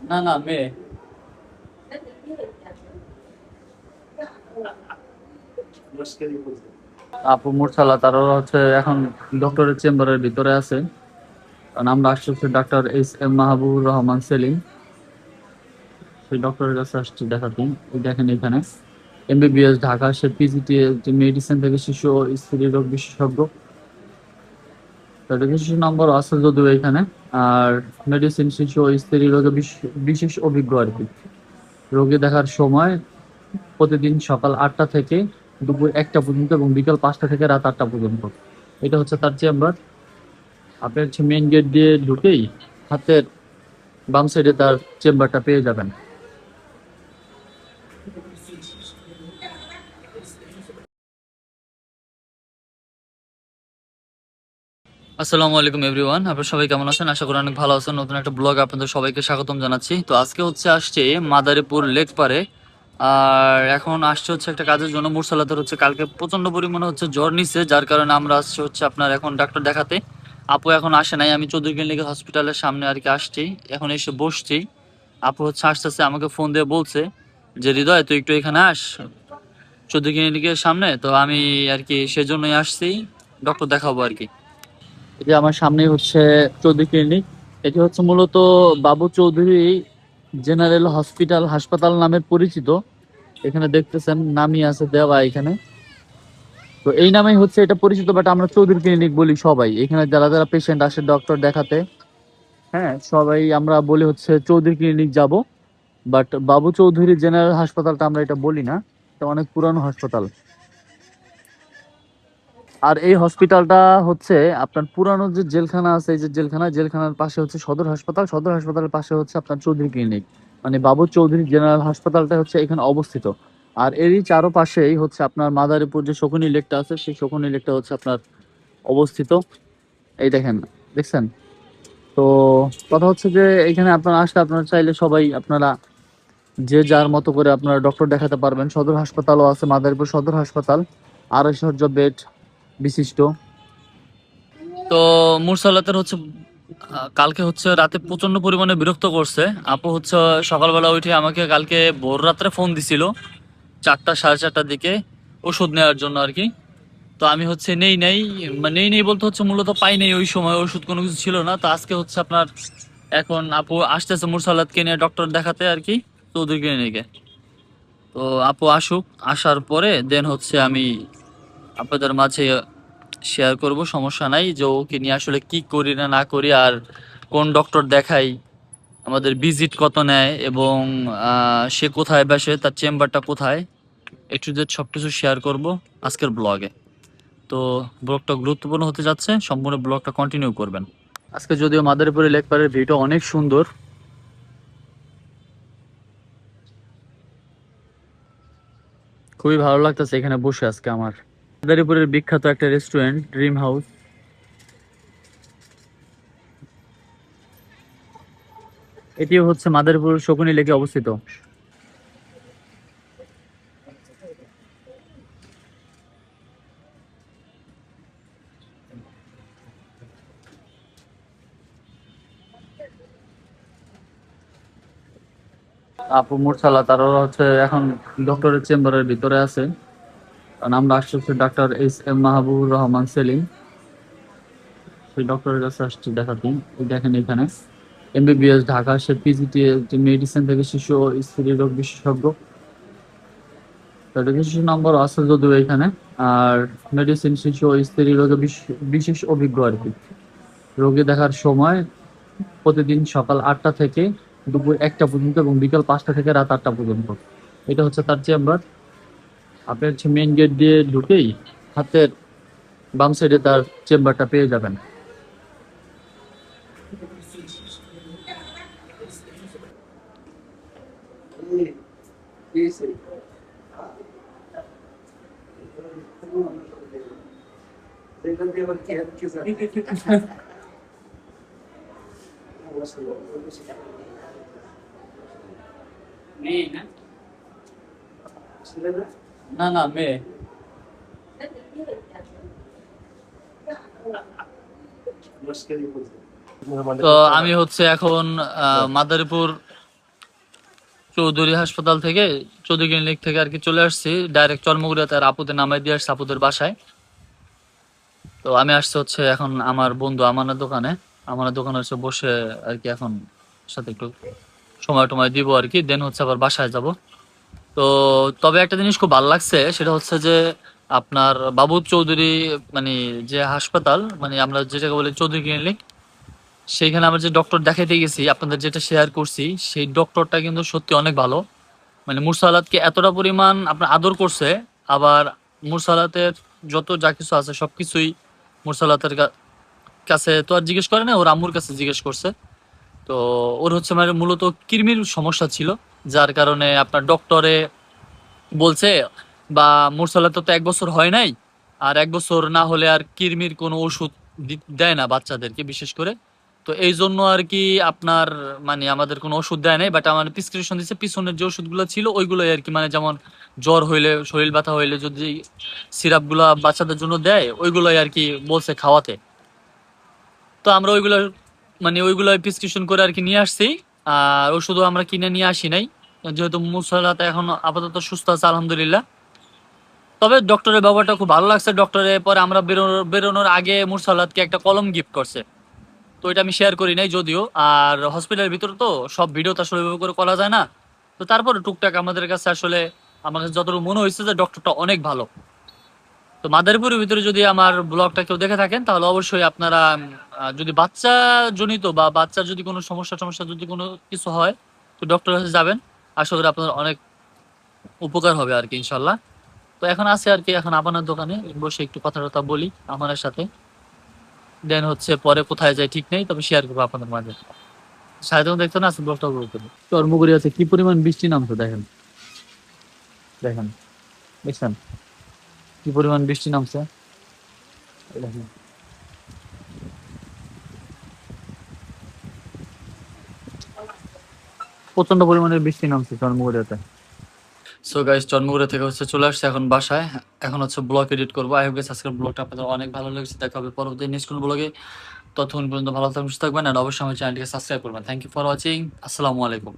না না মেয়ে। আপু মুরসালা তারা হচ্ছে এখন ডক্টরের চেম্বারের ভিতরে আছে। নাম আসছে হচ্ছে ডাক্তার এস এম মাহবুবুর রহমান সেলিম। সেই ডক্টরের কাছে আসছে দেখাতে। এই দেখেন এখানে এমবিবিএস ঢাকা, সে পিজিটি মেডিসিন থেকে শিশু ও স্ত্রী রোগ বিশেষজ্ঞ। রেজিস্ট্রেশন নাম্বার আছে যদিও এখানে। আর মেডিসিন শিশু ও স্ত্রী রোগে বিশেষ অভিজ্ঞ আর কি। রোগী দেখার সময় প্রতিদিন সকাল ৮টা থেকে দুপুর ১টা পর্যন্ত এবং বিকাল ৫টা থেকে রাত ৮টা পর্যন্ত। এটা হচ্ছে তার চেম্বার। আপনি হচ্ছে মেইন গেট দিয়ে ঢুকেই হাতের বাম সাইডে তার চেম্বারটা পেয়ে যাবেন। আসসালামু আলাইকুম এভরিওয়ান, আপনারা সবাই কেমন আছেন? আশা করি অনেক ভালো আছেন। নতুন একটা ব্লগ আপনাদের সবাইকে স্বাগতম জানাচ্ছি। তো আজকে হচ্ছে আসছে মাদারীপুর লেক পারে। আর এখন আসছে হচ্ছে একটা কাজের জন্য। মুরসালাতের হচ্ছে কালকে প্রচন্ড পরিমাণে হচ্ছে জ্বর নিচ্ছে, যার কারণে আমরা আসছি হচ্ছে আপনার এখন ডাক্তার দেখাতে। আপু এখন আসে নাই, আমি চৌধুরী ক্লিনিক হসপিটালের সামনে আর কি আসছি, এখন এসে বসছি। আপু হচ্ছে আসতেছে, আমাকে ফোন দিয়ে বলছে যে হৃদয় তুই একটু এখানে আস চৌধুরী ক্লিনিকের সামনে। তো আমি আর কি সেজন্যই আসছি, ডক্টর দেখাবো আর কি। এই যে আমার সামনে হচ্ছে চৌধুরী ক্লিনিক। এটি হচ্ছে মূলত বাবু চৌধুরী জেনারেল হসপিটাল হাসপাতাল নামে পরিচিত। এখানে দেখতেছেন নামই আছে দেওয়া এখানে। তো এই নামেই হচ্ছে এটা পরিচিত, বাট আমরা চৌধুরী ক্লিনিক বলি সবাই। এখানে যারা যারা পেশেন্ট আসে ডক্টর দেখাতে, হ্যাঁ সবাই আমরা বলি হচ্ছে চৌধুরী ক্লিনিক যাব। বাট বাবু চৌধুরী জেনারেল হাসপাতালটা আমরা এটা বলি না, এটা অনেক পুরানো হাসপাতাল। আর এই হসপিটালটা হচ্ছে আপনার পুরানো যে জেলখানা আছে, এই যে জেলখানার পাশে হচ্ছে সদর হাসপাতাল, সদর হাসপাতালের পাশে হচ্ছে আপনার চৌধুরী ক্লিনিক। মানে বাবু চৌধুরী জেনারেল হাসপাতালটা হচ্ছে এখানে অবস্থিত। আর এরই চারপাশেই হচ্ছে আপনার মাদারীপুর যে শকুনি লেকটা আছে, সেই শকুনি লেকটা হচ্ছে আপনার অবস্থিত। এই দেখেন, দেখছেন? তো কথা হচ্ছে যে এখানে আপনারা আসলে আপনারা চাইলে সবাই আপনারা যে যার মতো করে আপনারা ডক্টর দেখাতে পারবেন। সদর হাসপাতালও আছে, মাদারীপুর সদর হাসপাতাল ২৫০ বেড বিশিষ্ট। তো মুরসালাতের হচ্ছে কালকে হচ্ছে রাতে প্রচন্ড পরিমাণে বিরক্ত করছে। আপু হচ্ছে সকালবেলা উঠে আমাকে কালকে ভোর রাত্রে ফোন দিছিল ৪টা সাড়ে ৪টার দিকে ওষুধ নেওয়ার জন্য আর কি। তো আমি হচ্ছে নেই বলতে হচ্ছে মূলত পাই নাই, ওই সময় ওষুধ কোনো কিছু ছিল না। তো আজকে হচ্ছে আপনার এখন আপু আসতেছে মুরসালাতকে নিয়ে ডক্টর দেখাতে আর কি, চৌধুরী ক্লিনিকে। তো আপু আসুক, আসার পরে দেন হচ্ছে আমি আপনাদের মাঝে শেয়ার করব, সমস্যা নাই, যে ওকে নিয়ে আসলে কি করি না না করি, আর কোন ডক্টর দেখাই, আমাদের ভিজিট কত নেয়, এবং সে কোথায় বসে, তার চেম্বারটা কোথায়, একটু যে সব কিছু শেয়ার করব আজকের ব্লগে। তো ব্লগটা গুরুত্বপূর্ণ হতে যাচ্ছে, সম্পূর্ণ ব্লগটা কন্টিনিউ করবেন। আজকে যদিও মাদারীপুরের লেক পাড়ের ভিউটা অনেক সুন্দর, খুবই ভালো লাগতেছে এখানে বসে আজকে আমার। মাদারীপুরের বিখ্যাত একটা রেস্টুরেন্ট ড্রিম হাউস। এটিও হচ্ছে মাদারীপুর শকুনি লেকে অবস্থিত। আপু মুরসালা তারা হচ্ছে এখন ডক্টরের চেম্বারের ভিতরে আছে। নাম আসছে হচ্ছে ডাক্তার এস এম মাহবুবুর রহমান সেলিম। সেই ডক্টরের কাছে আসছে দেখাতে। এই দেখেন এখানে এমবিবিএস ঢাকা, সে পিজিটি মেডিসিন থেকে শিশু ও স্ত্রী রোগ বিশেষজ্ঞ। রেজিস্ট্রেশন নাম্বার আছে যদিও এখানে। আর মেডিসিন শিশু ও স্ত্রী রোগে বিশেষ অভিজ্ঞ আর কি। রোগী দেখার সময় প্রতিদিন সকাল ৮টা থেকে দুপুর ১টা পর্যন্ত এবং বিকাল ৫টা থেকে রাত ৮টা পর্যন্ত। এটা হচ্ছে তার চেম্বার। আপনি হচ্ছে মেইন গেট দিয়ে ঢুকেই হাতের বাম সাইডে তার চেম্বারটা পেয়ে যাবেন। না না মেয়ে। তো আমি হচ্ছে এখন মাদারীপুর চৌধুরী হাসপাতাল থেকে, চৌধুরী ক্লিনিক থেকে আর কি চলে আসছি ডাইরেক্ট চর্মগুড়িয়াতে, আর আপুদের নামাই দিয়ে আসছি আপুদের বাসায়। তো আমি আসছি হচ্ছে এখন আমার বন্ধু আমানের দোকানে, আমানের দোকানে হচ্ছে বসে আর কি এখন সাথে একটু সময় টময় দিব আর কি, দেন হচ্ছে আবার বাসায় যাব। তো তবে একটা জিনিস খুব ভালো লাগছে, সেটা হচ্ছে যে আপনার বাবু চৌধুরী মানে যে হাসপাতাল, মানে আমরা যেটাকে বলি চৌধুরী ক্লিনিক, সেইখানে আমরা যে ডক্টর দেখাইতে গেছি আপনাদের যেটা শেয়ার করছি, সেই ডক্টরটা কিন্তু সত্যি অনেক ভালো। মানে মুরসালাতকে এতটা পরিমাণ আপনার আদর করছে, আবার মুরসালাতের যত যা কিছু আছে সবকিছুই মুরসালাতের কাছে তো আর জিজ্ঞেস করে না, ওর আম্মুর কাছে জিজ্ঞেস করছে। তো ওর হচ্ছে মানে মূলত কিডনির সমস্যা ছিল, যার কারণে আপনার ডক্টরে বলছে, বা মুরসালাত তো 1 বছর হয় নাই, আর 1 বছর না হলে আর কিডনির কোনো ওষুধ দেয় না বাচ্চাদেরকে বিশেষ করে। তো এই জন্য আর কি আপনার মানে আমাদের কোনো ওষুধ দেয় নাই, বাট আমার প্রেসক্রিপশন দিচ্ছে পিছনের যে ওষুধগুলো ছিল ওইগুলোই আর কি, মানে যেমন জ্বর হইলে, শরীর ব্যথা হইলে যদি সিরাপগুলো বাচ্চাদের জন্য দেয় ওইগুলোই আর কি বলছে খাওয়াতে। তো আমরা ওইগুলো মানে ওইগুলো প্রেসক্রিপশন করে আর কি নিয়ে আসছি। আর ওষুধও আমরা কিনে নিয়ে আসি নাই, যেহেতু মুসলাতে এখন আপাতত সুস্থ আছে আলহামদুলিল্লাহ। তবে ডক্টরের ব্যবহারটা খুব ভালো লাগছে। ডক্টরের পরে আমরা বেরোনোর আগে মুরসালাদকে একটা কলম গিফট করছে, তো এটা আমি শেয়ার করি নাই যদিও। আর হসপিটালের ভিতরে তো সব ভিডিও তো আসলে ওইভাবে করে করা যায় না, তো তারপরে টুকটাক আমাদের কাছে আসলে আমার কাছে যতটুকু মনে হয়েছে যে ডক্টরটা অনেক ভালো। তো মাদারীপুরের ভিতরে যদি আমার ব্লগটা কেউ দেখে থাকেন তাহলে অবশ্যই আপনারা যদি বাচ্চা জনিত বা বাচ্চার যদি কোনো সমস্যা টমস্যা যদি কোনো কিছু হয়, তো ডক্টরের কাছে যাবেন, আশা করি আপনার অনেক উপকার হবে আর কি ইনশাল্লাহ। তো এখন আছে আর কি, এখন আপনার দোকানে বসে একটু কথা টথা বলি আমার সাথে, দেন হচ্ছে পরে কোথায় যায় ঠিক নেই, তবে শেয়ার করবো আপনাদের মাঝে। সাথে দেখতে না আছে ব্লগটা বলতে চর্মগুড়ি আছে, কি পরিমাণ বৃষ্টি নামছে দেখেন, দেখেন দেখছেন কি পরিমাণ বৃষ্টি নামছে, এই দেখেন। প্রচন্ড পরিমাণের বৃষ্টি নামছে চর্মগুড়িয়াতে। সো গাইস চন্মুড়া থেকে হচ্ছে চলে আসছে এখন বাসায়, এখন হচ্ছে ব্লগ এডিট করবো। আই হোপ গাইস আজকের ব্লগটা আপনাদের অনেক ভালো লেগেছে। দেখা হবে পরবর্তী নেক্সট কোন ব্লগে, ততক্ষণ পর্যন্ত ভালো থাকবেন সুস্থ থাকবেন, আর অবশ্যই আমার চ্যানেলটিকে সাবস্ক্রাইব করবেন। থ্যাংক ইউ ফর ওয়াচিং, আসসালামু আলাইকুম।